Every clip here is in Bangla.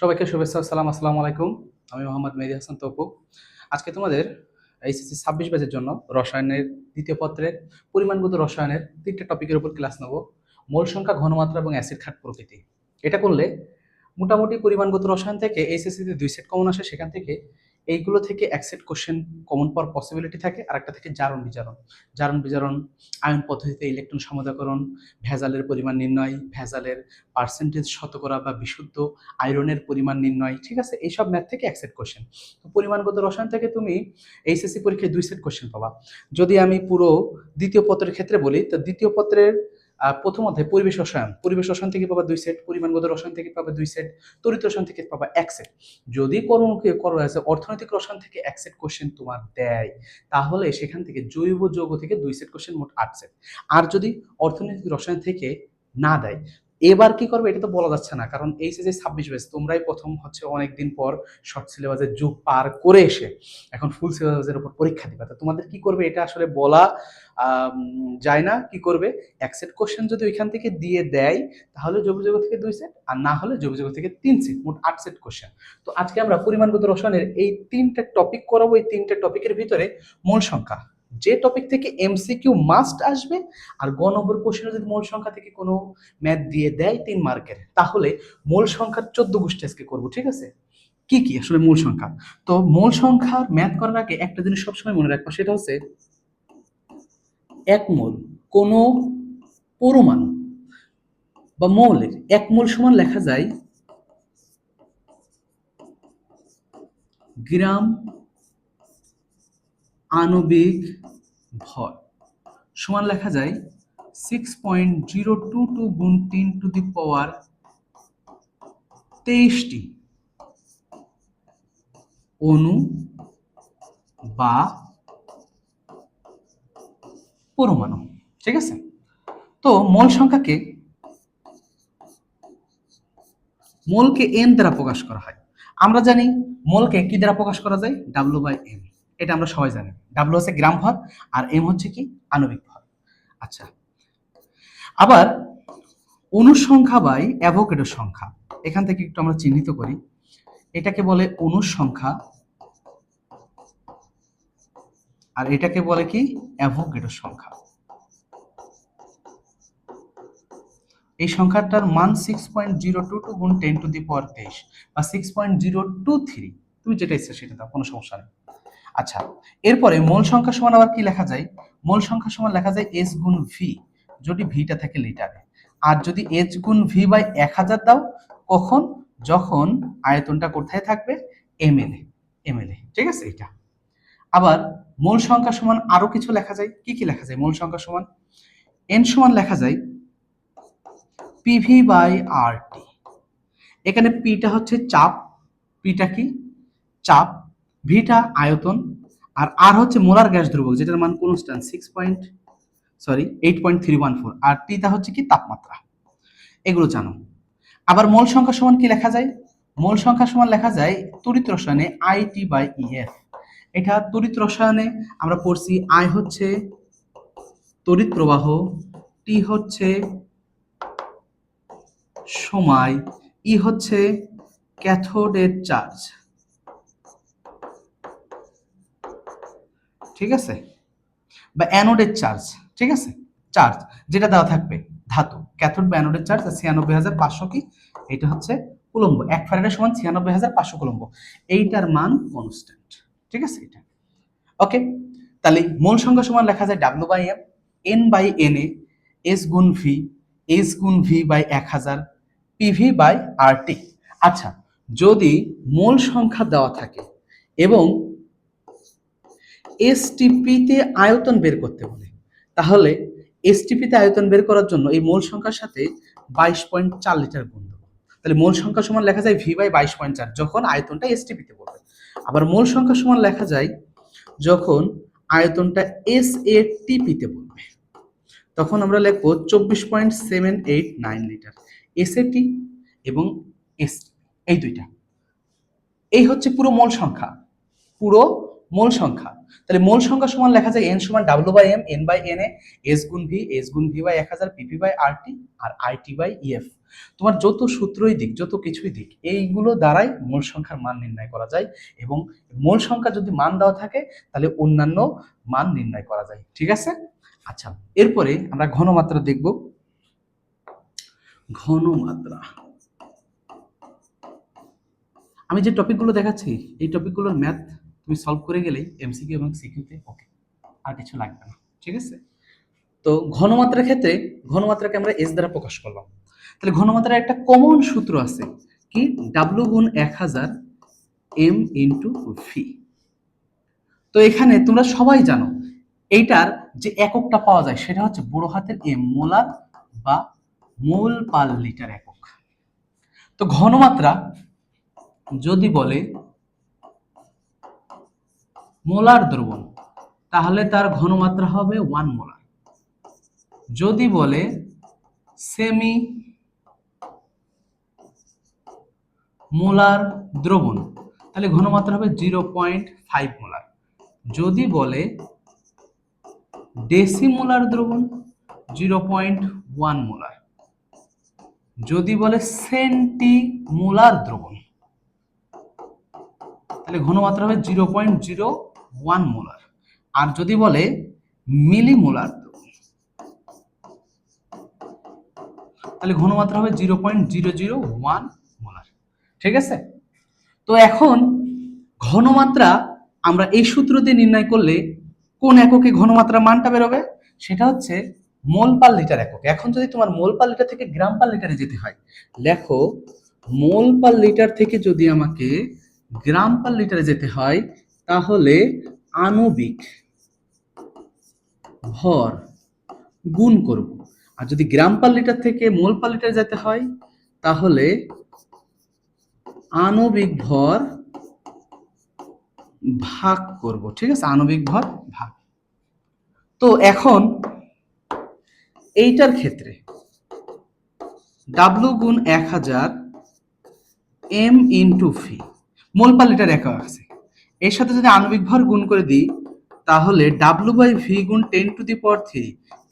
সবাইকে শুভেচ্ছা সালাম, আসসালামু আলাইকুম। আমি মোহাম্মদ মেহেদী হাসান তপু। আজকে তোমাদের এইচএসসি 26 ব্যাচের জন্য রসায়নের দ্বিতীয় পত্রের পরিমাণগত রসায়নের 3টে টপিকের উপর ক্লাস নেব। মোল সংখ্যা, ঘনমাত্রা এবং অ্যাসিড খাত প্রকৃতি। এটা করলে মোটামুটি পরিমাণগত রসায়ন থেকে এইচএসসিতে 2 সেট কমন আসে, সেখান থেকে এইগুলো থেকে এক সেট কোশ্চেন কমন পাওয়ার পসিবিলিটি থাকে। আর একটা থেকে জারণ বিজারণ। জারণ বিজারণ, আয়ন পদ্ধতিতে ইলেকট্রন সমতাকরণ, ভেজালের পরিমাণ নির্ণয়, ভেজালের পার্সেন্টেজ শতকরা বা বিশুদ্ধ আয়রনের পরিমাণ নির্ণয়, ঠিক আছে? এইসব ম্যাথ থেকে এক সেট কোশ্চেন। তো পরিমাণগত রসায়ন থেকে তুমি এইচএসসি পরীক্ষায় 2 সেট কোশ্চেন পাবা। যদি আমি পুরো দ্বিতীয় পত্রের ক্ষেত্রে বলি, তো দ্বিতীয় পত্রের প্রথম অধ্যায় পরিবেশ রসায়ন থেকে পাবা 2 সেট, পরিমাণগত রসায়ন থেকে পাবা 2 সেট, তড়িৎ রসায়ন থেকে পাবা 1 সেট। যদি অর্থনৈতিক রসায়ন থেকে 1 সেট কোশ্চেন তোমার দেয়, তাহলে সেখান থেকে জৈব যৌগ থেকে 2 সেট কোশ্চেন, মোট 8 সেট। আর যদি অর্থনৈতিক রসায়ন থেকে না দেয়, এবার কি করবে এটা তো বলা যাচ্ছে না, কারণ এইচএসসি 26 ব্যাচ তোমরাই প্রথম অনেকদিন পর শর্ট সিলেবাসের যুগ পার করে এসে এখন ফুল সিলেবাসের উপর পরীক্ষা দিবে। তো তোমাদের কি করবে এটা আসলে বলা যায় না। কি করবে, এক সেট কোশ্চেন যদি ওইখান থেকে দিয়ে দেয়, তাহলে জৈব যৌগ থেকে 2 সেট, আর না হলে জৈব যৌগ থেকে 3 সেট, মোট 8 সেট কোশ্চেন। তো আজকে আমরা পরিমাণগত রসায়নের এই 3টে টপিক করাবো। এই 3টে টপিকের ভিতরে মোল সংখ্যা, যে টপিক থেকে এমসিকিউ মাস্ট আসবে, আর গ নম্বর কোশ্চেনে যদি মোল সংখ্যা থেকে কোনো ম্যাথ দিয়ে দেয় 3 মার্কের, তাহলে মোল সংখ্যার 14 গোষ্ঠী আজকে করবো, ঠিক আছে? কি কি আসলে মোল সংখ্যা? তো মোল সংখ্যার ম্যাথ করার আগে একটা জিনিস সবসময় মনে রাখবো, সেটা হচ্ছে এক মোল কোনো পরমাণু বা মৌলের এক মোল সমান লেখা যায় গ্রাম আণবিক ভর, সমান লেখা যায় 6.022 গুণ 10⁻23টি অণু বা পরমাণু, ঠিক আছে? তো মোলকে এন দ্বারা প্রকাশ করা হয়। আমরা জানি মোলকে কি দ্বারা প্রকাশ করা যায়, W/M। এটা আমরা সবাই জানি। W হচ্ছে গ্রাম ভর, আর M হচ্ছে কি আণবিক ভর। আচ্ছা, আবার অণু সংখ্যা বাই অ্যাভোগাড্রো সংখ্যা, এখান থেকে একটু আমরা চিহ্নিত করি। এটাকে বলে অণু সংখ্যা, আর এটাকে বলে কি অ্যাভোগাড্রো সংখ্যা। এই সংখ্যাটার মান 6.022 গুণ 10⁻23 বা 6.023, তুমি যেটা ইচ্ছা সেটা দাও, কোনো সমস্যা নেই। আচ্ছা, এরপরে মোল সংখ্যা সমান আবার কি লেখা যায়? মোল সংখ্যা সমান লেখা যায় এস গুণ ভি, যদি ভিটা থাকে লিটারে। আর যদি এইচ গুণ ভি বাই 1000 দাও, কখন? যখন আয়তনটা কোথায় থাকবে, এমএলএ, ঠিক আছে? এটা আবার মোল সংখ্যা সমান আরো কিছু লেখা যায়। কি কি লেখা যায়? মোল সংখ্যা সমান এন সমান লেখা যায় পিভি বাই আর টি। এখানে পিটা হচ্ছে চাপ, পিটা কি চাপ, ভিটা আয়তন, আর আর হচ্ছে মোলার গ্যাস ধ্রুবক, যেটার মান কনস্ট্যান্ট 8.314, আর টিটা হচ্ছে কি তাপমাত্রা। এগুলো জানো। আবার মোল সংখ্যা সমান কি লেখা যায়? মোল সংখ্যা সমান লেখা যায় তড়িৎ রসায়নে আইটি বাই ইএফ। এটা তড়িৎ রসায়নে আমরা পড়ছি, আই হচ্ছে তড়িৎ প্রবাহ, টি হচ্ছে সময়, ই হচ্ছে ক্যাথোডের চার্জ, ঠিক আছে? বা অ্যানোডের চার্জ, ঠিক আছে? চার্জ যেটা দেওয়া থাকবে ধাতু, ক্যাথোড বা অ্যানোডের চার্জ 96,500 কি, এটা হচ্ছে কুলম্ব। 1 ফ্যারাডে সমান 96,500 কুলম্ব। এইটার মান কনস্ট্যান্ট, ঠিক আছে? এটা ওকে। তাহলে মোল সংখ্যা সমান লেখা যায় W/M, N/Na, S গুণ V, H গুণ V by 1000, PV by RT। আচ্ছা, যদি মোল সংখ্যা দেওয়া থাকে এবং এসটিপিতে আয়তন বের করতে বলে, তাহলে এসটিপিতে আয়তন বের করার জন্য এই মোল সংখ্যার সাথে 22.4 লিটার গুণ দেবো। তাহলে মোল সংখ্যা সমান লেখা যায় ভি বাই 22.4 যখন আয়তনটা এসটিপিতে পড়বে। আবার মোল সংখ্যা সমান লেখা যায় যখন আয়তনটা এসএটিপিতে পড়বে, তখন আমরা লিখবো 24.789 লিটার। এসএটি এবং এস, এই দুইটা, এই হচ্ছে পুরো মোল সংখ্যা, পুরো মোল সংখ্যা। তাহলে মোল সংখ্যা সমান লেখা যায় এন সমান W/M, N/Na, S গুণ V, S গুণ V বাই 1000, PP বাই RT, আর IT বাই EF। তোমার যত সূত্রই দিক, যত কিছুই দিক, এইগুলো দ্বারাই মূল সংখ্যার মান নির্ণয় করা যায়। এবং মূল সংখ্যা যদি মান দেওয়া থাকে তাহলে অন্যান্য মান নির্ণয় করা যায়। ঠিক আছে? আচ্ছা, এরপরে আমরা ঘনমাত্রা দেখব। ঘনমাত্রা, আমি যে টপিকগুলো দেখাচ্ছি এই টপিকগুলোর ম্যাথ তুমি সলভ করে গেলেই এমসিকিউ এবং সিকিউতে ওকে, আর কিছু লাগবে না। ঠিক আছে? তো ঘনমাত্রার ক্ষেত্রে ঘনমাত্রাকে আমরা এস দ্বারা প্রকাশ করলাম। তাহলে ঘনমাত্রার একটা কমন সূত্র আছে, কি? ডাব্লু গুণ 1000 এম ইন্টু ভি। তো এখানে তোমরা সবাই জানো এইটার যে এককটা পাওয়া যায় সেটা হচ্ছে বড় হাতের এম, মোলার বা মোল পার লিটার একক। তো ঘনমাত্রা যদি বলে মোলার দ্রবণ তাহলে তার ঘনমাত্রা হবে 1 মোলার। যদি বলে সেমি মোলার দ্রবণ তাহলে ঘনমাত্রা হবে 0.5 মোলার। যদি বলে ডেসিমোলার দ্রবণ 0.1 মোলার। যদি বলে সেন্টিমোলার দ্রবণ তাহলে ঘনমাত্রা হবে 0.01 মোলার। আর যদি বলে মিলিমোলার দ্রবণ তাহলে ঘনমাত্রা হবে 0.001 মোলার। ঠিক আছে? তো এখন ঘনমাত্রা আমরা এই সূত্র দিয়ে নির্ণয় করলে কোন এককে ঘনমাত্রা মানটা বেরোবে? সেটা হচ্ছে মোল পার লিটার একক। এখন যদি তোমার মোল পার লিটার থেকে গ্রাম পার লিটারে যেতে হয়, লেখো মোল পার লিটার থেকে যদি আমাকে গ্রাম পার লিটারে যেতে হয় তাহলে আণবিক ভর গুণ করব। আর যদি গ্রাম পার লিটার থেকে মোল পার লিটারে যেতে হয় তাহলে আণবিক ভর ভাগ করব। ঠিক আছে? আণবিক ভর ভাগ। তো এখন এইটার ক্ষেত্রে ডাব্লু গুণ 1000 এম ইন্টু ভি, মোল পার লিটার একক আছে, এর সাথে যদি আণবিক ভর গুণ করে দিই তাহলে ডাব্লু বাই ভি গুণ 10⁻³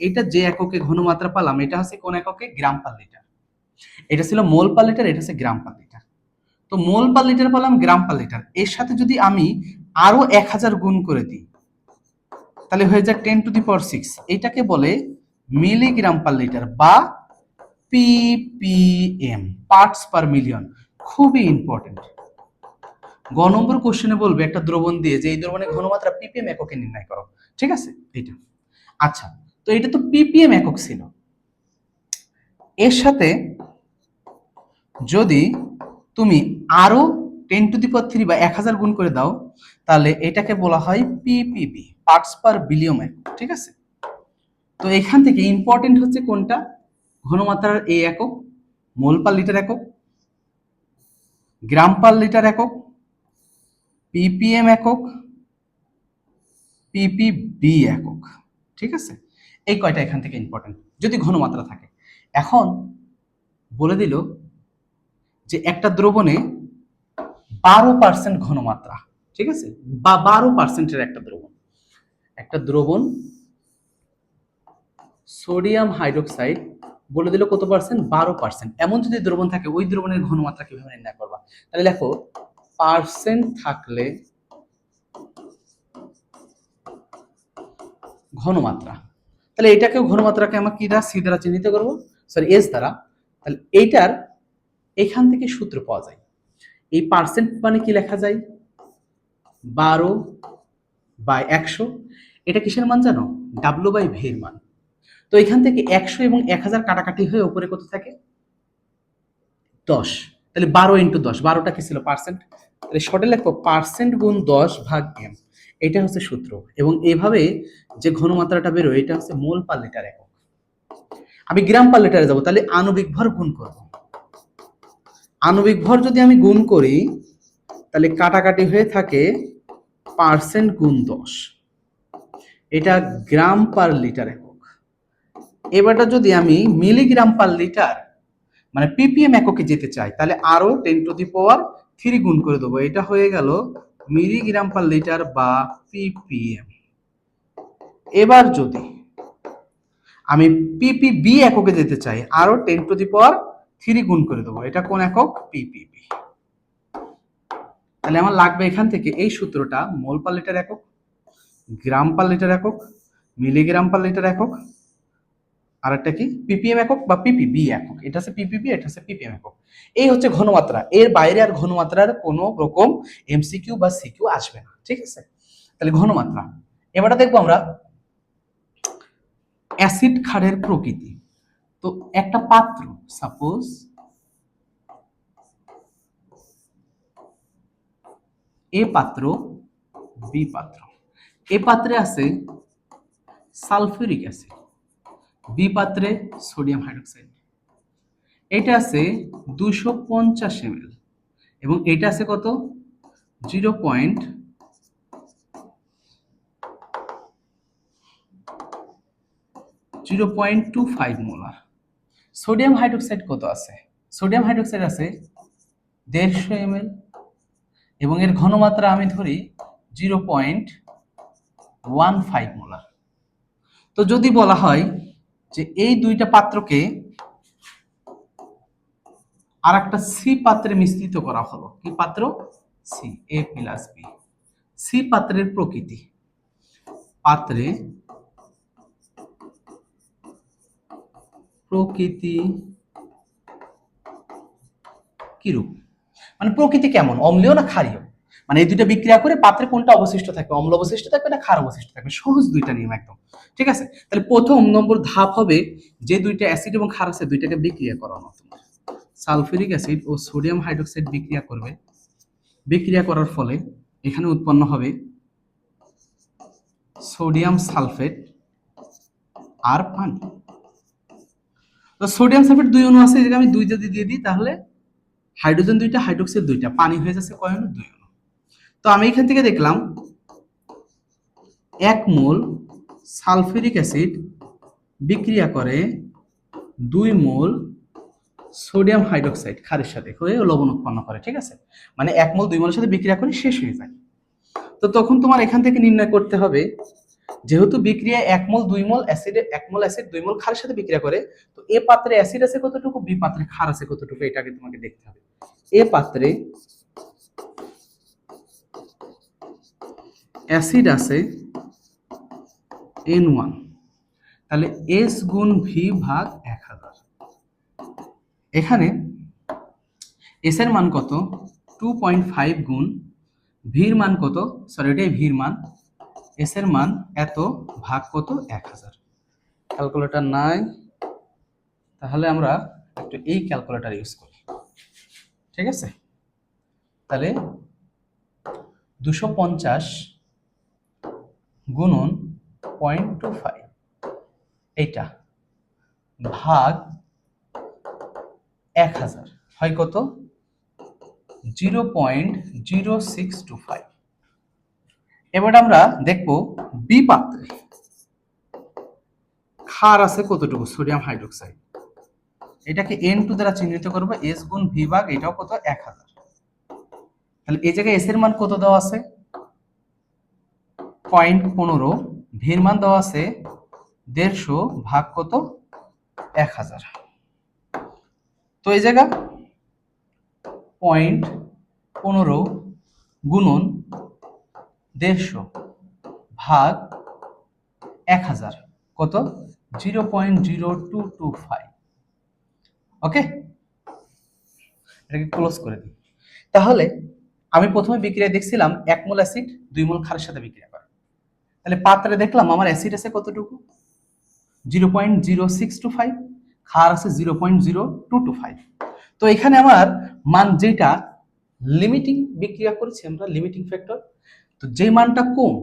এটা যে এককে ঘনমাত্রা পালাম এটা হচ্ছে কোন এককে? গ্রাম পার লিটার। এটা ছিল মোল পার লিটার, এটা হচ্ছে গ্রাম পার লিটার। তো মোল পার লিটার পেলাম, গ্রাম পার লিটার, এর সাথে যদি আমি আরো 1000 গুণ করে দিই তাহলে হয়ে যায় 10⁻⁶। এটাকে বলে মিলিগ্রাম পার লিটার বা পিপিএম, পার্টস পার মিলিয়ন। খুবই ইম্পর্টেন্ট। গ নম্বর কোশ্চেনে বলবে একটা দ্রবণ দিয়ে যে এই দ্রবণের ঘনমাত্রা পিপিএম এককে নির্ণয় করো। ঠিক আছে? এইটা। আচ্ছা, তো এটা তো পিপিএম একক ছিল, এর সাথে যদি তুমি আরো 10⁻³ বা 1000 গুণ করে দাও তাহলে এটাকে বলা হয় পিপিবি, পার্টস পার বিলিয়ন একক। ঠিক আছে? তো এখান থেকে ইম্পর্টেন্ট হচ্ছে কোনটা? ঘনমাত্রার এই একক, মোল পার লিটার একক, গ্রাম পার লিটার একক, পিপিএম একক, পিপিবি একক। ঠিক আছে? এই কয়টা এখান থেকে ইম্পর্টেন্ট যদি ঘনমাত্রা থাকে। এখন বলে দিল যে একটা দ্রবণে 12% ঘনমাত্রা। ঠিক আছে? বা 12%-এর একটা দ্রবণ সোডিয়াম হাইড্রোক্সাইড বলে দিল কত পার্সেন্ট? 12%। এমন যদি দ্রবণ থাকে ওই দ্রবণের ঘনমাত্রা কিভাবে নির্ণয় করবা? তাহলে দেখো পার্সেন্ট থাকলে ঘনমাত্রা, তাহলে এটাকেও ঘনমাত্রাকে আমরা কি দ্বারা? সি দ্বারা চিহ্নিত করব, সরি এস দ্বারা। তাহলে এইটার এখান থেকে সূত্র পাওয়া যায়। এই পার্সেন্ট মানে কি লেখা যায়? 12/100। এটা কিসের মান জানো? ডাব্লু বাই ভি এর মান। তো এখান থেকে 100 এবং 1000 কাটাকাটি হয়ে উপরে কত থাকে? 10। তাহলে 12 × 10, 12টা কি ছিল? পার্সেন্ট। তাহলে শর্টে লেখো পার্সেন্ট গুণ 10/m। এটা হচ্ছে সূত্র। এবং এভাবে যে ঘনমাত্রাটা বেরোয় এটা হচ্ছে মোল পার লিটার একক। আমি গ্রাম পার লিটারে যাব, তাহলে আণবিক ভর গুণ করব। আণবিক ভর যদি আমি গুণ করি তাহলে কাটাকাটি হয়ে থাকে পার্সেন্ট গুণ 10, এটা গ্রাম পার লিটার একক। এবারটা যদি আমি মিলিগ্রাম পার লিটার মানে পিপিএম এককে যেতে চাই তাহলে আরো 10⁻³ গুণ করে দেবো, এটা হয়ে গেল মিলিগ্রাম পার লিটার বা পিপিএম। এবার যদি আমি পিপিবি এককে যেতে চাই আরো 10⁻³ 3 গুণ করে দেবো, এটা কোন একক? পিপিবি। তাহলে আমার লাগবে এখান থেকে এই সূত্রটা, মোল পার লিটার একক, গ্রাম পার লিটার একক, মিলিগ্রাম পার লিটার একক, আর একটা কি পিপিএম একক বা পিপিবি একক। এটা হচ্ছে পিপিবি, এটা হচ্ছে পিপিএম একক। এই হচ্ছে ঘনমাত্রা, এর বাইরে আর ঘনমাত্রার কোনো রকম এমসিকিউ বা সিকিউ আসবে না, ঠিক আছে? তাহলে ঘনমাত্রা। এবারে দেখবো আমরা অ্যাসিড ক্ষারের প্রকৃতি। তো একটা পাত্র, সাপোজ এ পাত্র, বি পাত্র, এ পাত্রে আছে সালফিউরিক অ্যাসিড, বি পাত্রে সোডিয়াম হাইড্রোক্সাইড, এটা আছে 250 ml এবং এটা আছে কত? 0.25 মোলার। সোডিয়াম হাইড্রোক্সাইড কত আছে? সোডিয়াম হাইড্রোক্সাইড আছে 150 ml এবং এর ঘনমাত্রা আমি ধরি 0.15 মোলার। তো যদি বলা হয় যে এই দুইটা পাত্রকে আর একটা সি পাত্রে মিশ্রিত করা হলো, কি পাত্র? সি, এ প্লাস বি। সি পাত্রের প্রকৃতি, পাত্রে প্রকৃতি কিরূপ, মানে প্রকৃতি কেমন, অম্লীয় না ক্ষারীয়? মানে এই দুইটা বিক্রিয়া করে পাত্রে কোনটা অবশিষ্ট থাকবে, অম্ল অবশিষ্ট থাকবে না ক্ষার অবশিষ্ট থাকবে? সহজ দুইটা নিয়ম একদম, ঠিক আছে? তাহলে প্রথম নম্বর ধাপ হবে যে দুইটা অ্যাসিড এবং ক্ষার আছে দুইটাকে বিক্রিয়া করানো। সালফিউরিক অ্যাসিড ও সোডিয়াম হাইড্রোক্সাইড বিক্রিয়া করবে, বিক্রিয়া করার ফলে এখানে উৎপন্ন হবে সোডিয়াম সালফেট আর পানি। তো সোডিয়াম সালফেট 2 অণু আছে, এটাকে আমি 2 যদি দিয়ে দিই তাহলে হাইড্রোজেন 2টা, হাইড্রোক্সাইড 2টা, পানি হয়ে যাচ্ছে কয় অণু? 2 অণু। তো আমি এখান থেকে দেখলাম 1 মোল সালফিউরিক অ্যাসিড বিক্রিয়া করে 2 মোল সোডিয়াম হাইড্রোক্সাইড ক্ষারের সাথে হয়ে লবণ উৎপন্ন করে, ঠিক আছে? মানে 1 মোল 2 মোলের সাথে বিক্রিয়া করে শেষ হয়ে যায়। তো তখন তোমার এখান থেকে নির্ণয় করতে হবে, যেহেতু বিক্রিয়ায় 1 মোল 2 মোল অ্যাসিডে 1 মোল অ্যাসিড 2 মোল ক্ষারের সাথে বিক্রিয়া করে, তো এ পাত্রে অ্যাসিড আছে কতটুকু, বি পাত্রে ক্ষার আছে কতটুকু, এটাকে তোমাকে দেখতে হবে। এ পাত্রে অ্যাসিড আছে N1, তাহলে S গুণ ভি ভাগ 1000। এখানে এস এর মান কত? 2.5 গুণ ভির মান কত, সরি এটাই ভির মান, এস এর মান এত ভাগ কত? 1000। ক্যালকুলেটর নাই, তাহলে আমরা একটু এই ক্যালকুলেটর ইউজ করি, ঠিক আছে? তাহলে 250 গুণন 0.25 এইটা ভাগ 1000 হয় কত? 0.0625। এবার আমরা দেখবো বি পাত্রে ক্ষার আছে কতটুকু, সোডিয়াম হাইড্রোক্সাইড, এটাকে N2 দ্বারা চিহ্নিত করবো, S গুণ ভি ভাগ এটাও কত? 1000। তাহলে এই জায়গায় এস এর মান কত দেওয়া আছে? 0.15, ভির মান দেওয়া আছে 150 ভাগ কত? 1000। তো এই জায়গা 0.15 গুণন 150 ভাগ 1000 কত? 0.0225। ওকে, এটাকে ক্লোজ করে দিই। তাহলে আমি প্রথমে বিক্রিয়া দেখছিলাম 1 মোল অ্যাসিড 2 মোল ক্ষারের সাথে বিক্রিয়া করে, তাহলে পাত্রে দেখলাম আমার অ্যাসিড আছে কতটুকু? 0.0625, ক্ষার আছে 0.0225। তো এখানে আমার মান যেটা লিমিটিং বিক্রিয়া করেছি আমরা, লিমিটিং ফ্যাক্টর, তো যে মানটা কম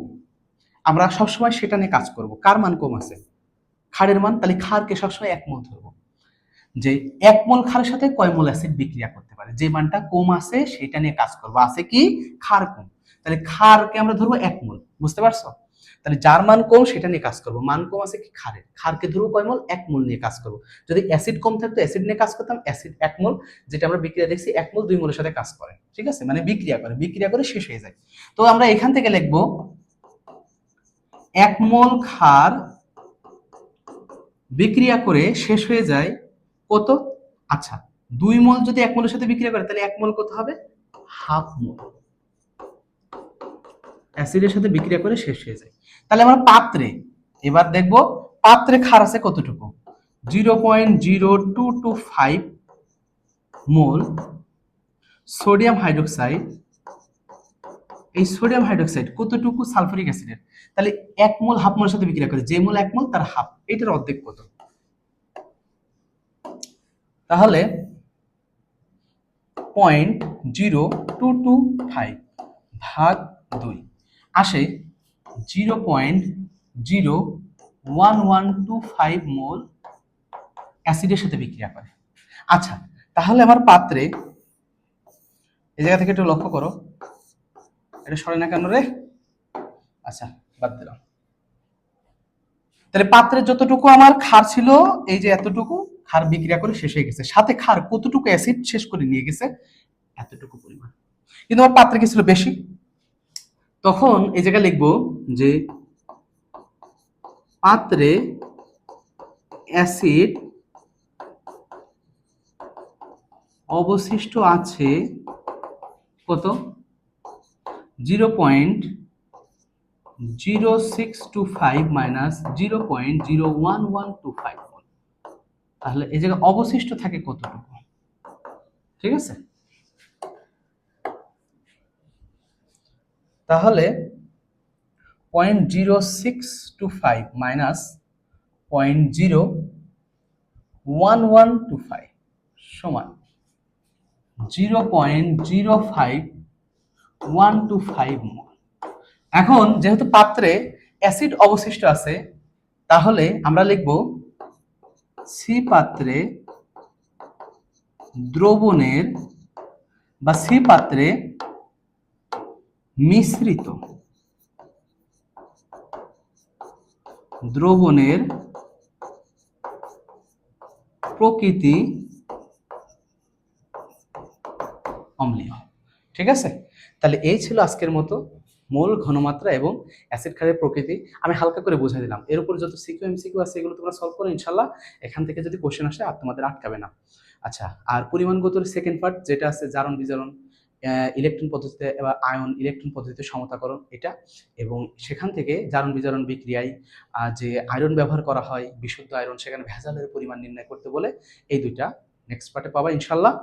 আমরা সবসময় সেটা নিয়ে কাজ করব। কার মান কম আছে? ক্ষারের মান। তাহলে ক্ষারকে সবসময় 1 মোল ধরবো, যে 1 মোল ক্ষারের সাথে কয় মোল অ্যাসিড বিক্রিয়া করতে পারে, যে মানটা কম আছে সেটা নিয়ে কাজ করব। আছে কি? ক্ষার কম, তাহলে ক্ষারকে আমরা ধরবো 1 মোল, বুঝতে পারছো? তাহলে যার মান কম সেটা নিয়ে কাজ করব। মান কম আছে কি ক্ষারের, ক্ষারকে ধরবো কয় মোল? 1 মোল নিয়ে কাজ করব। যদি অ্যাসিড কম থাকতো অ্যাসিড নিয়ে কাজ করতাম, অ্যাসিড 1 মোল, যেটা আমরা বিক্রিয়া দেখছি 1 মোল 2 মোলের সাথে কাজ করে, ঠিক আছে? মানে বিক্রিয়া করে শেষ হয়ে যায়। তো আমরা এখান থেকে লিখবো 1 মোল ক্ষার বিক্রিয়া করে শেষ হয়ে যায় কত? আচ্ছা, 2 মোল যদি 1 মোলের সাথে বিক্রিয়া করে তাহলে 1 মোল কত হবে, হাফ মোল অ্যাসিডের সাথে বিক্রিয়া করে শেষ হয়ে যায়। তাহলে আমরা পাত্রে এবার দেখব পাত্রে ক্ষার আছে কতটুকু, 0.0225 মোল সোডিয়াম হাইড্রোক্সাইড। এই সোডিয়াম হাইড্রোক্সাইড কতটুকু সালফিউরিক অ্যাসিডের, তাহলে 1 মোল হাফ মোলের সাথে বিক্রিয়া করে, যে মোল 1 মোল তার হাফ, এটার অর্ধেক কত, তাহলে 0.0225 ভাগ 2 আসে 0.01125 মোল অ্যাসিডের সাথে বিক্রিয়া করে। আচ্ছা, তাহলে আমার পাত্রে এই জায়গা থেকে একটু লক্ষ্য করো, এটা সরে না কেন রে, আচ্ছা বাদ দিলাম। তাহলে পাত্রে যতটুকু আমার ক্ষার ছিল, এই যে এতটুকু ক্ষার বিক্রিয়া করে শেষ হয়ে গেছে, সাথে ক্ষার কতটুকু অ্যাসিড শেষ করে নিয়ে গেছে, এতটুকু পরিমাণ। কিন্তু আমার পাত্রে কি ছিল, বেশি, তখন এই জায়গায় লিখবো যে পাত্রে অ্যাসিড অবশিষ্ট আছে কত, 0.0625 মাইনাস 0.01125 মোল। তাহলে এই জায়গায় অবশিষ্ট থাকে কতটুকু, ঠিক আছে। তাহলে 0.0625 মাইনাস 0.01125 সমান 0.05125 মোল। এখন যেহেতু পাত্রে অ্যাসিড অবশিষ্ট আছে, তাহলে আমরা লিখব সি পাত্রে দ্রবণের বা সি পাত্রে মিশ্রিত দ্রবণের প্রকৃতি অম্লীয়, ঠিক আছে। তাহলে এই ছিল আজকের মতো মোল, ঘনমাত্রা এবং অ্যাসিড ক্ষারের প্রকৃতি। আমি হালকা করে বুঝিয়ে দিলাম, এর উপর যত সিকিউ এমসিকিউ আছে এগুলো তোমরা সলভ করো ইনশাল্লাহ, এখান থেকে যদি কোশ্চেন আসে আর তোমাদের আটকাবে না। আচ্ছা, আর পরিমাণগত সেকেন্ড পার্ট যেটা আছে জারণ বিজারণ, ইলেকট্রন পদ্ধতিতে বা আয়ন ইলেকট্রন পদ্ধতিতে সমতাকরণ, এটা, এবং সেখান থেকে জারণ বিজারণ বিক্রিয়ায় যে আয়রন ব্যবহার করা হয় বিশুদ্ধ আয়রন, সেখানে ভেজালের পরিমাণ নির্ণয় করতে বলে, এই দুইটা নেক্সট পার্টে পাবা ইনশাল্লাহ।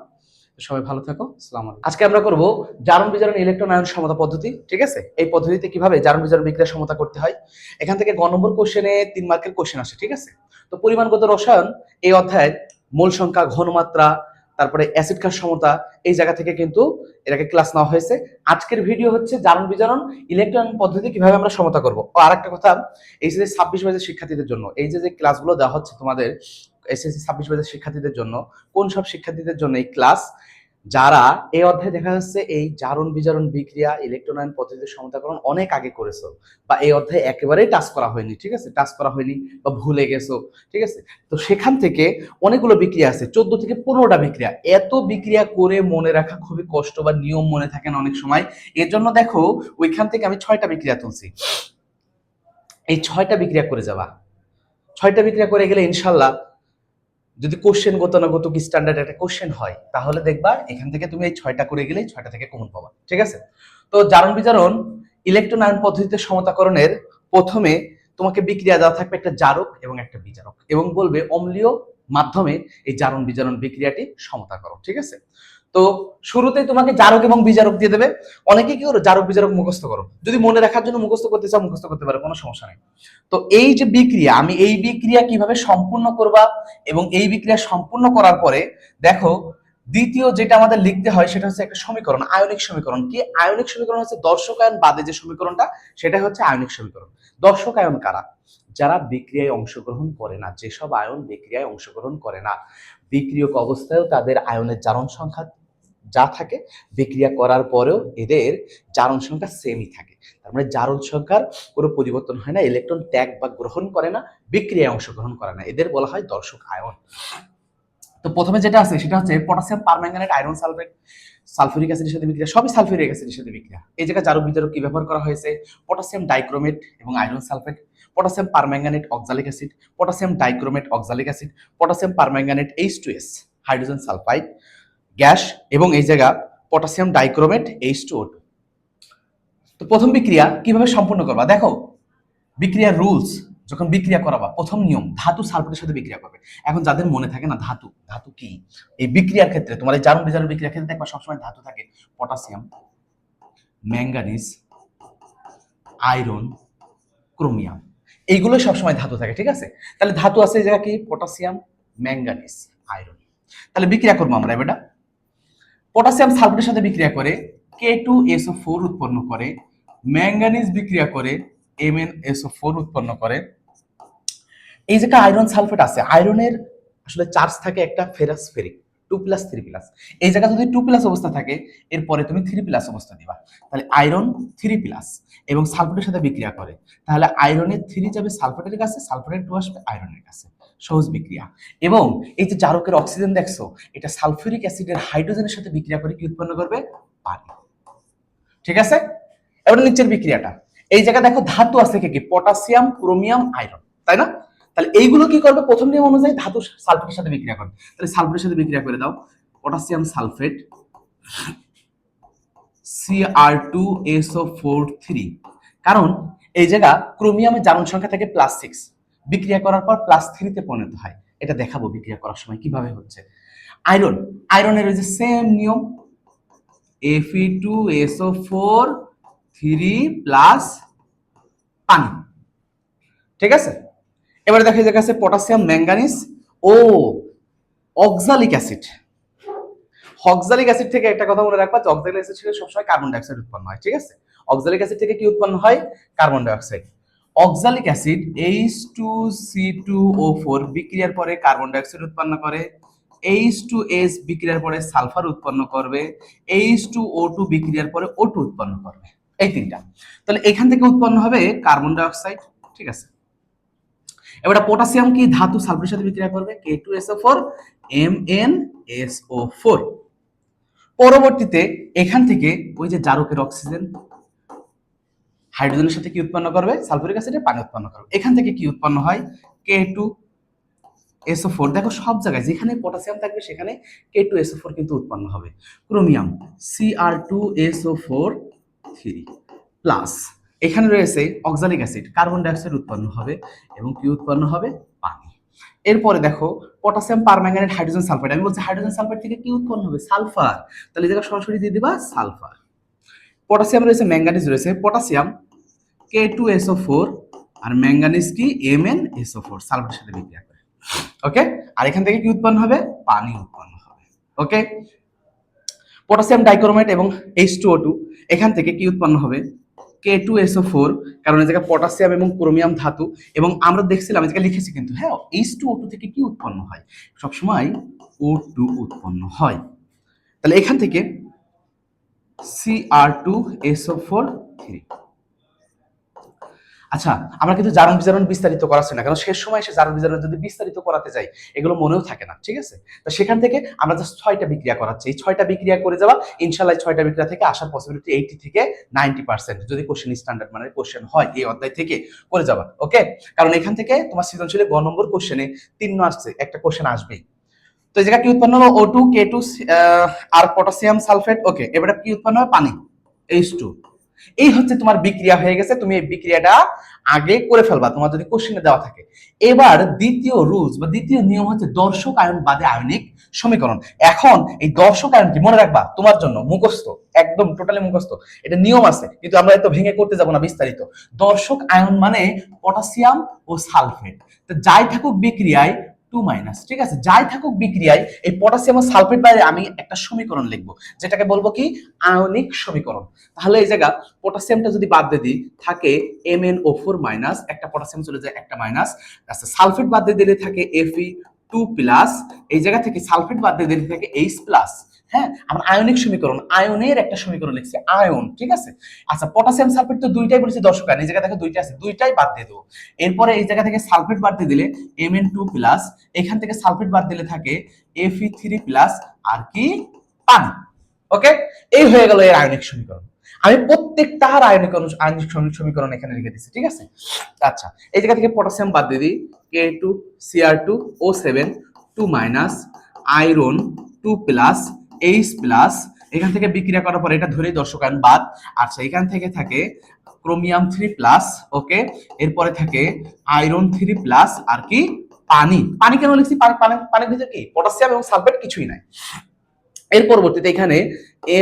সবাই ভালো থাকো, আসসালামু আলাইকুম। আজকে আমরা করব জারণ বিজারণ ইলেকট্রন আয়ন সমতা পদ্ধতি, ঠিক আছে। এই পদ্ধতিতে কিভাবে জারণ বিজারণ বিক্রিয়া সমতা করতে হয়, এখান থেকে গ নম্বর কোশ্চেনে 3 মার্কের কোশ্চেন আসে, ঠিক আছে। তো পরিমাণগত রসায়ন এই অধ্যায়ের মোল সংখ্যা, ঘনমাত্রা, তারপরে অ্যাসিড ক্ষার সমতা, এই জায়গা থেকে কিন্তু এটাকে ক্লাস নেওয়া হয়েছে। আজকের ভিডিও হচ্ছে জারণ বিজারণ ইলেকট্রন পদ্ধতি কিভাবে আমরা সমতা করব। ও আরেকটা কথা, এই যে 26 ব্যাচের শিক্ষার্থীদের জন্য এই যে ক্লাসগুলো দেওয়া হচ্ছে তোমাদের এসএসসি 26 ব্যাচের শিক্ষার্থীদের জন্য, কোন সব শিক্ষার্থীদের জন্য এই ক্লাস, যারা এই অধ্যায়ে দেখা যাচ্ছে এই জারণ বিজারণ বিক্রিয়া ইলেকট্রন আয়ন পদ্ধতির সমতাকরণ অনেক আগে করেছো, বা এই অধ্যায়ে একেবারেই টাচ করা হয়নি, ঠিক আছে, টাচ করা হয়নি বা ভুলে গেছো, ঠিক আছে। তো সেখান থেকে অনেকগুলো বিক্রিয়া আছে, 14 থেকে 15টা বিক্রিয়া, এত বিক্রিয়া করে মনে রাখা খুবই কষ্ট, বা নিয়ম মনে থাকে না অনেক সময়। এর জন্য দেখো ওইখান থেকে আমি 6টা বিক্রিয়া তুলছি, এই 6টা বিক্রিয়া করে যাবা, 6টা বিক্রিয়া করে গেলে ইনশাল্লাহ যদি কোশ্চেন গতানুগতিক স্ট্যান্ডার্ড একটা কোশ্চেন হয়, তাহলে দেখবা এখান থেকে তুমি এই 6টা করে গেলেই 6টা থেকে কমন পাবা, ঠিক আছে। তো জারণ বিজারণ ইলেকট্রন আয়ন পদ্ধতিতে সমতাকরণের প্রথমে তোমাকে বিক্রিয়া দেওয়া থাকবে একটা জারক এবং একটা বিজারক, এবং বলবে অম্লীয় মাধ্যমে এই জারণ বিজারণ বিক্রিয়াটি সমতা করো, ঠিক আছে। তো শুরুতেই তোমাকে জারক এবং বিজারক দিয়ে দেবে। অনেকে কি করো, জারক বিজারক মুখস্থ করো, যদি মনে রাখার জন্য মুখস্থ করতে চাও মুখস্থ করতে পারো, কোনো সমস্যা নেই। তো এই যে বিক্রিয়া, আমি এই বিক্রিয়া কিভাবে সম্পূর্ণ করবা, এবং এই বিক্রিয়া সম্পূর্ণ করার পরে দেখো দ্বিতীয় যেটা আমাদের লিখতে হয় সেটা হচ্ছে একটা সমীকরণ, আয়নিক সমীকরণ। কি আয়নিক সমীকরণ হচ্ছে দর্শক আয়ন বাদে যে সমীকরণটা, সেটা হচ্ছে আয়নিক সমীকরণ। দর্শক আয়ন কারা, যারা বিক্রিয়ায় অংশগ্রহণ করে না, যেসব আয়ন বিক্রিয়ায় অংশগ্রহণ করে না, বিক্রিয়ক অবস্থায়ও তাদের আয়নের জারণ সংখ্যা যা থাকে, বিক্রিয়া করার পরেও এদের জারণ সংখ্যা সেমই থাকে। তার মানে জারণ সংখ্যার কোনো পরিবর্তন হয় না, ইলেকট্রন ত্যাগ বা গ্রহণ করে না, বিক্রিয়ায় অংশগ্রহণ করে না, এদের বলা হয় দর্শক আয়ন। তো প্রথমে যেটা আছে সেটা হচ্ছে potassium permanganate iron sulphate sulphuric অ্যাসিডের সাথে বিক্রিয়া, সবই সালফিউরিক অ্যাসিডের সাথে বিক্রিয়া। এই জায়গায় জারক বিজারক কি ব্যবহার করা হয়েছে, পটাসিয়াম ডাইক্রোমেট এবং iron sulphate, potassium permanganate oxalic acid, potassium dichromate oxalic acid, potassium permanganate H2S, hydrogen sulphide gas, এবং এই জায়গা পটাশিয়াম ডাইক্রোমেট H2O2। তো প্রথম বিক্রিয়া কিভাবে সম্পন্ন করবা দেখো, বিক্রিয়ার রুলস, যখন বিক্রিয়া করাবা প্রথম নিয়ম ধাতু সালফেটের সাথে বিক্রিয়া করবে। এখন যাদের মনে থাকে না ধাতু, ধাতু কি এই বিক্রিয়ার ক্ষেত্রে, তোমার এই জারণ বিজারণ বিক্রিয়ার ক্ষেত্রে দেখবা সবসময় ধাতু থাকে পটাশিয়াম, ম্যাঙ্গানিজ, আয়রন, ক্রোমিয়াম, এইগুলো সবসময় ধাতু থাকে, ঠিক আছে। তাহলে ধাতু আছে এই জায়গা কি পটাশিয়াম, ম্যাঙ্গানিজ, আয়রন। তাহলে বিক্রিয়া করবো আমরা এবার, পটাশিয়াম সালফেটের সাথে বিক্রিয়া করে K2SO4 উৎপন্ন করে, ম্যাঙ্গানিজ বিক্রিয়া করে MnSO4 উৎপন্ন করে। এই যে আয়রন সালফেট আছে, আয়রনের আসলে চার্জ থাকে একটা ফেরাসফেরিক 2+3+। এই জায়গা যদি 2+ অবস্থা থাকে, এরপরে তুমি 3+ অবস্থা দিবা, তাহলে আয়রন 3+ এবং সালফেটের সাথে বিক্রিয়া করে, তাহলে আয়রনের 3 যাবে সালফেটের কাছে, সালফেটের 2 আসবে আয়রনের কাছে, সহজ বিক্রিয়া। এবং এই যে জারকের অক্সিজেন দেখছো, এটা সালফিউরিক অ্যাসিডের হাইড্রোজেনের সাথে বিক্রিয়া করে কি উৎপন্ন করবে? পানি। ঠিক আছে, এবার নিচের বিক্রিয়াটা, এই জায়গা দেখো ধাতু আছে কি কি, পটাশিয়াম, ক্রোমিয়াম, আয়রন, তাই না? তাহলে এইগুলো কি করবে? প্রথম নিয়ম অনুযায়ী ধাতু সালফেটের সাথে বিক্রিয়া করবে। তাহলে সালফেটের সাথে বিক্রিয়া করে দাও, পটাশিয়াম সালফেট Cr2SO4 কারণ এই জায়গা ক্রোমিয়ামের জারণ সংখ্যা থাকে +6, বিক্রিয়া করার পর +3 তে পরিণত হয়। এটা দেখাবো বিক্রিয়া করার সময় কিভাবে হচ্ছে। আয়রন, আয়রনের ওই যে সেম নিয়ম Fe2SO4 3+ পানি, ঠিক আছে। এবারে দেখা যাচ্ছে পটাশিয়াম, ম্যাঙ্গানিজ ও অক্সালিক অ্যাসিড। অক্সালিক অ্যাসিড থেকে একটা কথা মনে রাখবা, অক্সালিক অ্যাসিড থেকে সবসময় কার্বন ডাই অক্সাইড উৎপন্ন হয়, ঠিক আছে। অক্সালিক অ্যাসিড থেকে কি উৎপন্ন হয়? Carbon die oxide. Oxalic acid H2C2O4 বিক্রিয়ার পরে কার্বন ডাই অক্সাইড উৎপন্ন করে, H2S বিক্রিয়ার পরে সালফার উৎপন্ন করবে, H2O2 বিক্রিয়ার পরে O2 উৎপন্ন করবে, এই তিনটা। তাহলে এখান থেকে উৎপন্ন হবে কার্বন ডাই অক্সাইড, ঠিক আছে। এবার পটাশিয়াম কি ধাতু সালফারের সাথে বিক্রিয়া করবে, K2SO4 MnSO4। পরবর্তীতে এখান থেকে ওই যে জারকের অক্সিজেন হাইড্রোজেনের সাথে কি উৎপন্ন করবে? সালফিউরিক অ্যাসিডে পানি উৎপন্ন করবে। এখান থেকে কি উৎপন্ন হয়? K2SO4। দেখো সব জায়গায় যেখানে পটাশিয়াম থাকবে সেখানে K2SO4 কিন্তু উৎপন্ন হবে। ক্রোমিয়াম Cr2SO4 3+, এখানে রয়েছে oxalic acid, carbon die oxide উৎপন্ন হবে এবং কি উৎপন্ন হবে? পানি। এরপরে দেখো পটাশিয়াম পারম্যাঙ্গানেট হাইড্রোজেন সালফাইড, আমি বলছি হাইড্রোজেন সালফাইড থেকে কি উৎপন্ন হবে? সালফার। তাহলে এই জায়গা সরাসরি দিয়ে দিবা সালফার। পটাশিয়াম রয়েছে, ম্যাঙ্গানিজ রয়েছে, পটাশিয়াম K2SO4 আর ম্যাঙ্গানিজ কি MnSO4 সালফারের সাথে বিক্রিয়া করে, ওকে। আর এখান থেকে কি উৎপন্ন হবে? পানি উৎপন্ন হবে, ওকে। পটাশিয়াম ডাইক্রোমেট এবং H2O2, এখান থেকে কি উৎপন্ন হবে? K2SO4, কারণ এই জায়গায় পটাশিয়াম এবং ক্রোমিয়াম ধাতু, এবং আমরা দেখছিলাম এই জায়গায় লিখেছি কিন্তু, হ্যাঁ, H2O2 থেকে কি উৎপন্ন হয়? সবসময় O2 উৎপন্ন হয়। তাহলে এখান থেকে Cr2SO4 3। আচ্ছা, আমরা কিন্তু জারণ বিজারণ বিস্তারিত করাচ্ছি না, কারণ শেষ সময় এসে জারণ বিজারণ যদি বিস্তারিত করাতে যাই এগুলো মনেও থাকে না, ঠিক আছে। তো সেখান থেকে আমরা জাস্ট 6টা বিক্রিয়া করাচ্ছি, এই 6টা বিক্রিয়া করে যাওয়া, ইনশাআল্লাহ 6টা বিক্রিয়া থেকে আসার পসিবিলিটি 80 থেকে 90% যদি কোশ্চেন স্ট্যান্ডার্ড মানে কোশ্চেন হয় এই অধ্যায় থেকে করে যাবা, ওকে। কারণ এখান থেকে তোমার সৃজনশীলে গ নম্বর কোশ্চেনে 3 মার্কসে একটা কোশ্চেন আসবেই। তো এই জায়গা কি উৎপন্ন হলো? O2 K2 আর পটাশিয়াম সালফেট, ওকে। এবারে কি উৎপন্ন হয়? পানি, H2। এই হচ্ছে তোমার বিক্রিয়া হয়ে গেছে, তুমি এই বিক্রিয়াটা আগে করে ফেলবা তোমার যদি কোশ্চেনে দেওয়া থাকে। এবার দ্বিতীয় রুলস বা দ্বিতীয় নিয়ম হচ্ছে দর্শক আয়ন বাদে আয়নিক সমীকরণ। এখন এই দর্শক আয়ন কি মনে রাখবা, তোমার জন্য মুখস্থ, একদম টোটালি মুখস্থ, এটা নিয়ম আছে কিন্তু আমরা এত ভেঙে করতে যাব না বিস্তারিত। দর্শক আয়ন মানে পটাশিয়াম ও সালফেট, তো যাই থাকুক বিক্রিয়ায় 2-, ঠিক আছে, যাই থাকুক বিক্রিয়ায় এই পটাশিয়াম ও সালফেট বাইরে আমি একটা সমীকরণ লিখবো যেটাকে বলবো কি? আয়নিক সমীকরণ। তাহলে এই জায়গা পটাশিয়ামটা যদি বাদ দিয়ে দিই থাকে MnO4-, একটা পটাশিয়াম চলে যায়, একটা মাইনাস। আচ্ছা, সালফেট বাদ দিয়ে দিলে থাকে Fe2+, এই জায়গা থেকে সালফেট বাদ দিয়ে দিলে থাকে H+। হ্যাঁ, আমরা আয়নিক সমীকরণ, আয়নের একটা সমীকরণ লিখছি, আয়ন, ঠিক আছে। আচ্ছা, পটাশিয়াম সালফেট তো দুইটাই বলেছি দর্শক আয়ন, এই জায়গা থেকে দুইটা আছে, দুইটাই বাদ দিয়ে দেবো। এরপরে এই জায়গা থেকে সালফেট বাদ দিয়ে দিলে Mn2+, এখান থেকে সালফেট বাদ দিলে থাকে Fe3+, আর কি? পানি, ওকে। এই হয়ে গেল এর আয়নিক সমীকরণ। আমি প্রত্যেকটা আয়নিক সমীকরণ এখানে লিখে দিচ্ছি, ঠিক আছে। আচ্ছা, এই জায়গা থেকে পটাশিয়াম বাদ দিয়ে দিই, K2Cr2O7 2-, iron 2 plus H plus, এখান থেকে বিক্রিয়া করার পর এটা ধরেই দর্শকায়ন বাদ। আচ্ছা, এখান থেকে থাকে ক্রোমিয়াম 3 প্লাস, ওকে, এরপরে থাকে আয়রন 3 প্লাস, আর কি পানি। পানি কেন লিখছি? পানির ভিতরে কি পটাশিয়াম এবং সালফেট কিছুই নাই। এর পরবর্তীতে এখানে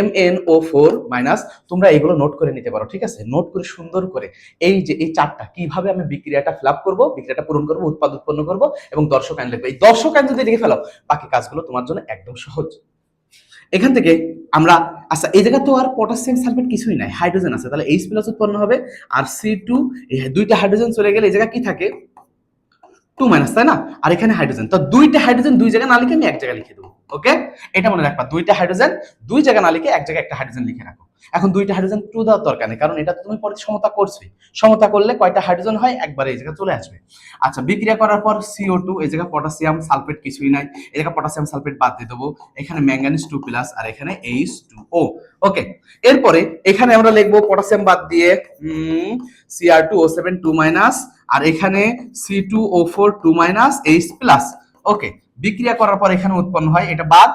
MnO4 মাইনাস, তোমরা এগুলো নোট করে নিতে পারো, ঠিক আছে? নোট করে সুন্দর করে এই যে এই চারটা কিভাবে আমি বিক্রিয়াটা ফিল আপ করবো, বিক্রিয়াটা পূরণ করবো, উৎপাদ উৎপন্ন করবো এবং দর্শক আইন লিখবো। এই দর্শক আইন যদি লিখে ফেলো, বাকি কাজগুলো তোমার জন্য একদম সহজ। এখান থেকে আমরা, আচ্ছা এই জায়গা তো আর পটাশিয়াম সালফেট কিছুই নাই, হাইড্রোজেন আছে, তাহলে H প্লাস উৎপন্ন হবে। আর C2, দুইটা হাইড্রোজেন চলে গেলে এই জায়গা কি থাকে 2 মাইনাস, তাই না? আর এখানে হাইড্রোজেন, তো দুইটা হাইড্রোজেন দুই জায়গায় না লিখে আমি এক জায়গায় লিখে দেবো, ওকে? এটা মনে রাখবা, দুইটা হাইড্রোজেন দুই জায়গায় না লিখে এক জায়গায় একটা হাইড্রোজেন লিখে রাখো। এখন দুইটা হাইড্রোজেন টু দেওয়ার দরকার নেই, কারণ এটা তো তুমি পরে সমতা করছোই। সমতা করলে কয়টা হাইড্রোজেন হয়, একবারে এই জায়গায় চলে আসবে। আচ্ছা, বিক্রিয়া করার পর CO2, এই জায়গায় পটাশিয়াম সালফেট কিছুই নাই, এই জায়গায় পটাশিয়াম সালফেট বাদ দিয়ে দেবো। এখানে ম্যাঙ্গানিজ 2 প্লাস আর এখানে H2O, ওকে। এরপরে এখানে আমরা লিখবো পটাশিয়াম বাদ দিয়ে Cr2O7 2 মাইনাস, আর এখানে C2O4 2 মাইনাস H প্লাস, ওকে। বিক্রিয়া করার পর এখানে উৎপন্ন হয় এটা বাদ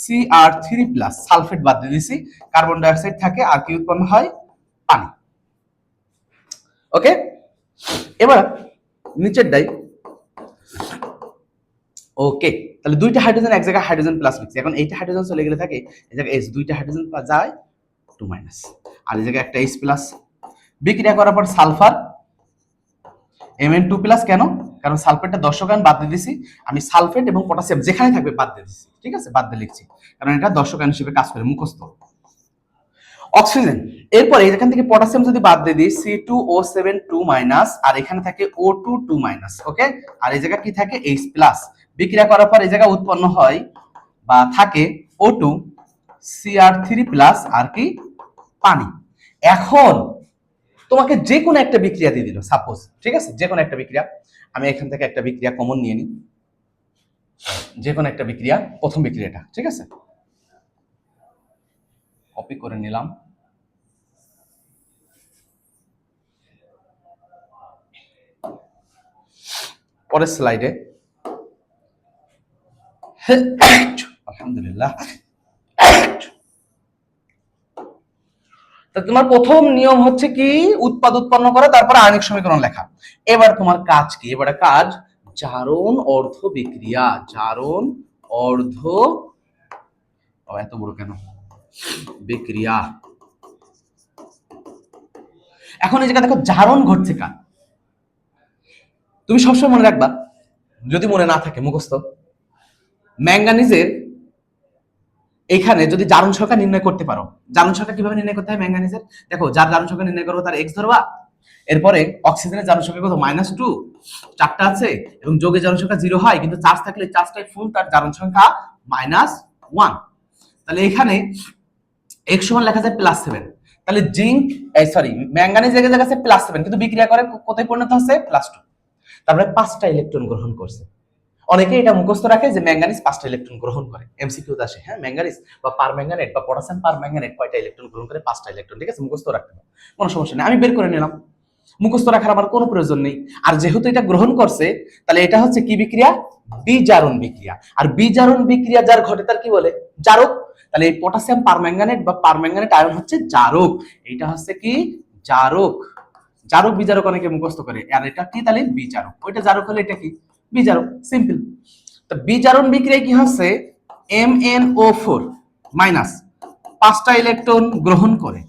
Cr3 প্লাস, সালফেট বাদ দিয়ে দিছি, কার্বন ডাই অক্সাইড থাকে, আর কি উৎপন্ন হয় পানি, ওকে। এবার নিচের ডাই, ওকে। তাহলে দুইটা হাইড্রোজেন এক জায়গায় হাইড্রোজেন প্লাস লিখছি। এখন এইটা হাইড্রোজেন চলে গেলে থাকে এই জায়গায় H, দুইটা হাইড্রোজেন যায় 2 মাইনাস, আর এই জায়গায় একটা H প্লাস। বিক্রিয়া করার পর সালফার Mn2 প্লাস, কেন? কারণ সালফেটটা দর্শকায়ন বাদ দিয়ে দিছি, আমি সালফেট এবং পটাশিয়াম যেখানে থাকবে বাদ দিয়ে দিছি, ঠিক আছে? বাদ দিয়ে লিখছি কারণ এটা দর্শকায়ন হিসেবে কাজ করে, মুখস্থ। অক্সিজেন, এরপরে এখান থেকে পটাশিয়াম যদি বাদ দিয়ে দিই C2O7 2 মাইনাস, আর এখানে থাকে O2 2 মাইনাস, ওকে। আর এই জায়গা কি থাকে H প্লাস। বিক্রিয়া করার পর এই জায়গা উৎপন্ন হয় বা থাকে O2 Cr3 প্লাস, আর কি পানি। এখন তোমাকে যে কোনো একটা বিক্রিয়া দিয়ে দিল, সাপোজ, ঠিক আছে? যে কোনো একটা বিক্রিয়া, আমি এখান থেকে একটা বিক্রিয়া কমন নিয়ে নিই, যে কোনো একটা বিক্রিয়া, প্রথম বিক্রিয়াটা, ঠিক আছে? কপি করে নিলাম, পরের স্লাইডে, আলহামদুলিল্লাহ। তোমার প্রথম নিয়ম হচ্ছে কি উৎপাদ উৎপন্ন করা, তারপর আয়নিক সমীকরণ লেখা। এবার তোমার কাজ কি? এবারে কাজ জারণ অর্ধ বিক্রিয়া, জারণ অর্ধ, এত বড় কেন, বিক্রিয়া। এখন এই জায়গা দেখো জারণ ঘটছে কার, তুমি সবসময় মনে রাখবা, যদি মনে না থাকে মুখস্থ, ম্যাঙ্গানিজের এখানে যদি জারণ সংখ্যা নির্ণয় করতে পারো, জারণ সংখ্যা কিভাবে নির্ণয় করতে হয় ম্যাঙ্গানিজের, দেখো যার জারণ সংখ্যা নির্ণয় করবো তার এক্স ধরবা, এরপরে অক্সিজেনের জারণ সংখ্যা কত -2, চারটা আছে, এবং যৌগের জারণ সংখ্যা 0 হয়, কিন্তু চার্জ থাকলে চার্জটাই ফুল, তার জারণ সংখ্যা -1। তাহলে এখানে x সমান লেখা যায় +7, তাহলে জিঙ্ক, সরি, ম্যাঙ্গানিজ এর জায়গায় আছে +7, কিন্তু বিক্রিয়া করে কোথায় পরিণত হচ্ছে +2, তারপরে 5টা ইলেকট্রন গ্রহণ করছে। অনেকে এটা মুখস্থ রাখে যে ম্যাঙ্গানিজ 5টা ইলেকট্রন গ্রহণ করে, এমসিকিউতে আসে, হ্যাঁ, ম্যাঙ্গানিজ বা পারম্যাঙ্গানেট বা পটাশিয়াম পারম্যাঙ্গানেট কয়টা ইলেকট্রন গ্রহণ করে? 5টা ইলেকট্রন, ঠিক আছে? মুখস্থ রাখতে হবে, কোনো সমস্যা নেই, আমি বের করে নিলাম, মুখস্থ রাখার আমার কোনো প্রয়োজন নেই। আর যেহেতু এটা গ্রহণ করছে, তাহলে এটা হচ্ছে কি বিক্রিয়া? বিজারণ বিক্রিয়া। আর বিজারণ বিক্রিয়া যার ঘটে তার কি বলে? জারক। তাহলে এই পটাশিয়াম পারম্যাঙ্গানেট বা পারম্যাঙ্গানেট আয়ন হচ্ছে জারক, এটা হচ্ছে কি জারক। জারক বিজারক অনেকে মুখস্থ করে, আর এটা কি তাহলে বিজারক, ওইটা জারক হলে এটা কি বিজারক, সিম্পল। তো বিজারণ বিক্রিয়া কি হচ্ছে MnO4 মাইনাস 5টা ইলেকট্রন গ্রহণ করে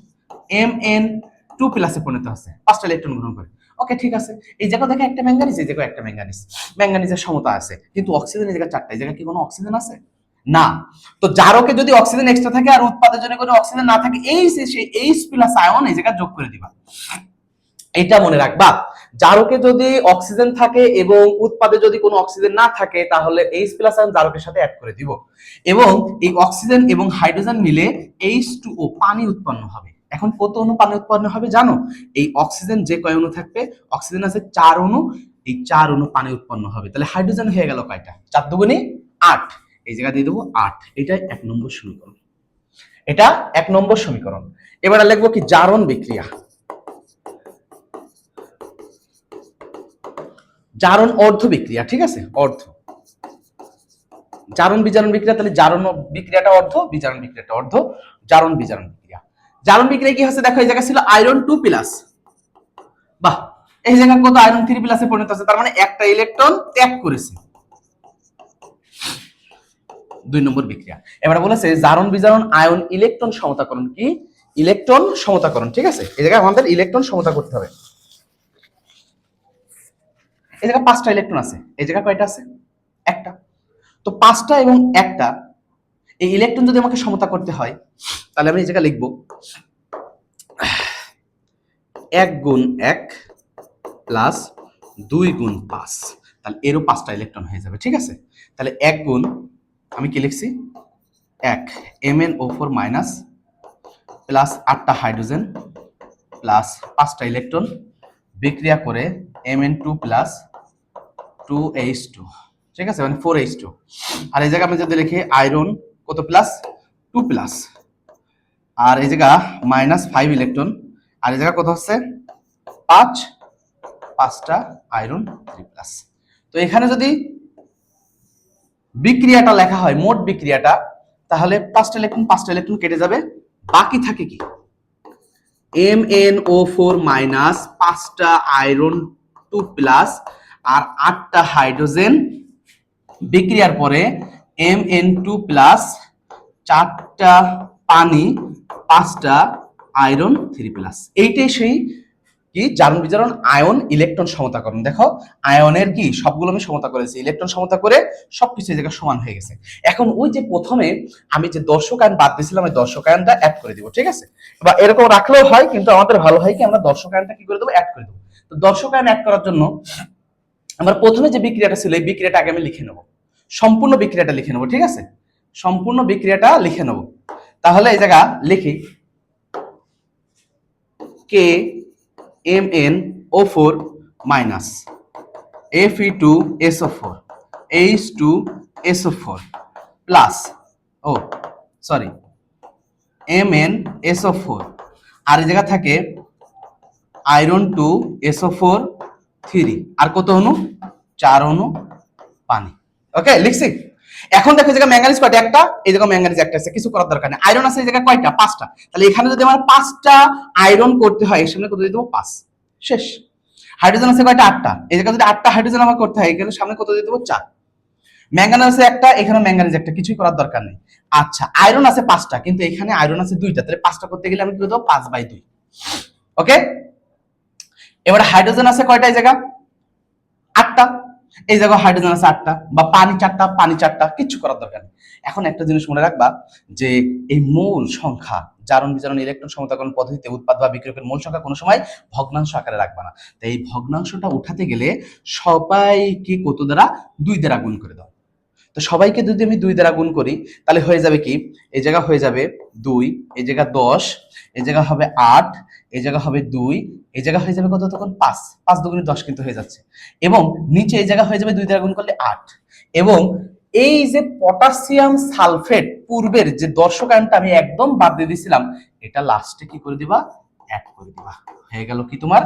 Mn2 প্লাসে পরিণত হচ্ছে, 5টা ইলেকট্রন গ্রহণ করে, ওকে, ঠিক আছে। এই জায়গায় দেখে একটা ম্যাঙ্গানিজ, এই জায়গায় একটা ম্যাঙ্গানিজ, ম্যাঙ্গানিজের সমতা আছে, কিন্তু অক্সিজেনের জায়গায় 4টা, এই জায়গায় কি কোনো অক্সিজেন আছে? না। তো জারকে যদি অক্সিজেন এক্সট্রা থাকে আর উৎপাদের জন্য কোনো অক্সিজেন না থাকে, এই H প্লাস আয়ন এই জায়গায় যোগ করে দিবা, এটা মনে রাখবা। জারকে যদি অক্সিজেন থাকে এবং উৎপাদে যদি কোনো অক্সিজেন না থাকে, তাহলে H প্লাস আয়ন জারকের সাথে অ্যাড করে দিব, এবং এই অক্সিজেন এবং হাইড্রোজেন মিলে H2O পানি উৎপন্ন হবে। এখন কত অণু পানি উৎপন্ন হবে জানো? এই অক্সিজেন যে কয় অণু থাকবে, অক্সিজেন আছে 4 অণু, এই 4 অণু পানি উৎপন্ন হবে। তাহলে হাইড্রোজেন হয়ে গেল কয়টা? 4 দুগুণে 8, এই জায়গা দিয়ে দেবো 8, এটাই 1 নম্বর সমীকরণ, এটা 1 নম্বর সমীকরণ। এবার লিখবো কি জারণ বিক্রিয়া, জারণ অর্ধ বিক্রিয়া, ঠিক আছে? অর্ধ জারণ বিজারণ বিক্রিয়া, তাহলে জারণ বিক্রিয়াটা অর্ধ, বিজারণ বিক্রিয়াটা অর্ধ, জারণ বিজারণ বিক্রিয়া। জারণ বিক্রিয়া কি হচ্ছে দেখো, এই জায়গা ছিল আয়রন 2+, বাহ, এই জায়গা কত আয়রন 3+ পরিণত আছে, তার মানে একটা ইলেকট্রন ত্যাগ করেছে। 2 নম্বর বিক্রিয়া। এবারে বলেছে জারণ বিজারণ আয়ন ইলেকট্রন সমতাকরণ কি, ইলেকট্রন সমতাকরণ, ঠিক আছে। এই জায়গায় আমাদের ইলেকট্রন সমতা করতে হবে। এই জায়গায় 5টা ইলেকট্রন আছে, এই জায়গায় কয়টা আছে, একটা। তো 5টা এবং একটা, এই ইলেকট্রন যদি আমাকে সমতা করতে হয়, তাহলে আমি এই জায়গায় লিখব 1 গুণ 1 প্লাস 2 গুণ 5, তাহলে এরও 5টা ইলেকট্রন হয়ে যাবে, ঠিক আছে। তাহলে 1 গুণ, আমি কি লিখছি, 1 MnO4 মাইনাস প্লাস 8টা হাইড্রোজেন প্লাস 5টা ইলেকট্রন বিক্রিয়া করে Mn2 প্লাস 2H2, ঠিক আছে, মানে 4H2। আর এই জায়গায় আমি যদি লিখি আয়রন কত প্লাস, 2+, আর এই জায়গা -5 ইলেকট্রন, আর এই জায়গা কত হচ্ছে 5টা আয়রন 3+। তো এখানে যদি বিক্রিয়াটা লেখা হয়, মোট বিক্রিয়াটা, তাহলে 5টা ইলেকট্রন কেটে যাবে, বাকি থাকে কি MnO4 মাইনাস 5টা আয়রন 2+, আর 8টা হাইড্রোজেন বিক্রিয়ার পরে Mn2 প্লাস 4টা পানি 5টা আয়রন 3+। এইটাই সেই কি জারণ বিজারণ আয়ন ইলেকট্রন সমতাকরণ। দেখো আয়নের কি সবগুলো আমি সমতা করেছি, ইলেকট্রন সমতা করে সবকিছু এই জায়গায় সমান হয়ে গেছে। এখন ওই যে প্রথমে আমি যে দর্শক আয়ন বাদ দিয়েছিলাম, ওই দর্শক আয়নটা অ্যাড করে দিব, ঠিক আছে। বা এরকম রাখলেও হয়, কিন্তু আমাদের ভালো হয় কি আমরা দর্শক আয়নটা কি করে দেবো, অ্যাড করে দেবো। তো দর্শক আয়ন অ্যাড করার জন্য আমরা প্রথমে যে বিক্রিয়াটা ছিল, এই বিক্রিয়াটা আগে আমি লিখে নেব, সম্পূর্ণ বিক্রিয়াটা লিখে নেব, ঠিক আছে, সম্পূর্ণ বিক্রিয়াটা লিখে নেব। তাহলে এই জায়গা লিখি কে MnO4 minus Fe2SO4 H2SO4 plus MnSO4, আর এই জায়গা থাকে আয়রন 2SO4 3, আর কত অণু, 4 অণু পানি। ওকে, লিখছি। এখন দেখো এই জায়গা ম্যাঙ্গানিজ কয়টা, একটা, এই জায়গা ম্যাঙ্গানিজ একটা আছে, কিছু করার দরকার নেই। আয়রন আছে এই জায়গায় কয়টা, 5টা, তাহলে এখানে যদি আমার 5টা আয়রন করতে হয়, এর সামনে কত দিয়ে দেবো, 5, শেষ। হাইড্রোজেন আছে কয়টা, 8টা, এই জায়গায় যদি 8টা হাইড্রোজেন আমার করতে হয়, এখানে সামনে কত দিয়ে দেবো, 4। ম্যাঙ্গানিজ আছে একটা, এখানে ম্যাঙ্গানিজ একটা, কিছুই করার দরকার নেই। আচ্ছা, আয়রন আছে 5টা, কিন্তু এখানে আয়রন আছে 2টা, তাহলে 5টা করতে গেলে আমি কি করে দেবো, 5/2। ওকে, এবার হাইড্রোজেন আছে কয়টা, এই জায়গা 8টা, এই জায়গায় হাইড্রোজেন আছে 8টা, বা পানি 4টা, পানি 4টা, কিচ্ছু করার দরকার নেই। এখন একটা জিনিস মনে রাখবা, যে এই মূল সংখ্যা জারণ বিজারণ ইলেকট্রন সমতাকরণ পদ্ধতিতে উৎপাদ বা বিক্রিয়কের মূল সংখ্যা কোনো সময় ভগ্নাংশ আকারে রাখবা না। তাই এই ভগ্নাংশটা উঠাতে গেলে সবাইকে কত দ্বারা, 2 দ্বারা গুণ করে দাও। তো সবাইকে যদি আমি 2 দ্বারা গুণ করি, তাহলে হয়ে যাবে কি, এই জায়গা হয়ে যাবে 2, এই জায়গা 10, এই জায়গা হবে 8, এই জায়গা হবে 2, এই জায়গা হয়ে যাবে কত, তখন 5, 5 দুগুণে 10 কিন্তু হয়ে যাচ্ছে। এবং নিচে এই জায়গা হয়ে যাবে 2 দ্বারা গুণ করলে 8। এবং এই যে পটাশিয়াম সালফেট পূর্বের যে দর্শক আয়নটা আমি একদম বাদ দিয়ে দিয়েছিলাম, এটা লাস্টে কি করে দিবা, অ্যাড করে দিবা। হয়ে গেল কি তোমার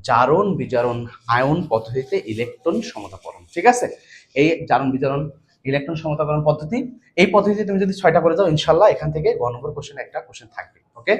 জারণ বিজারণ আয়ন পদ্ধতিতে ইলেকট্রন সমতাকরণ, ঠিক আছে। এই জারণ বিজারণ ইলেকট্রন সমতাকরণ পদ্ধতি, এই পদ্ধতিতে তুমি যদি 6টা করে যাও, ইনশাআল্লাহ এখান থেকে গ নম্বর কোশ্চেন একটা কোশ্চেন থাকবে। ওকে।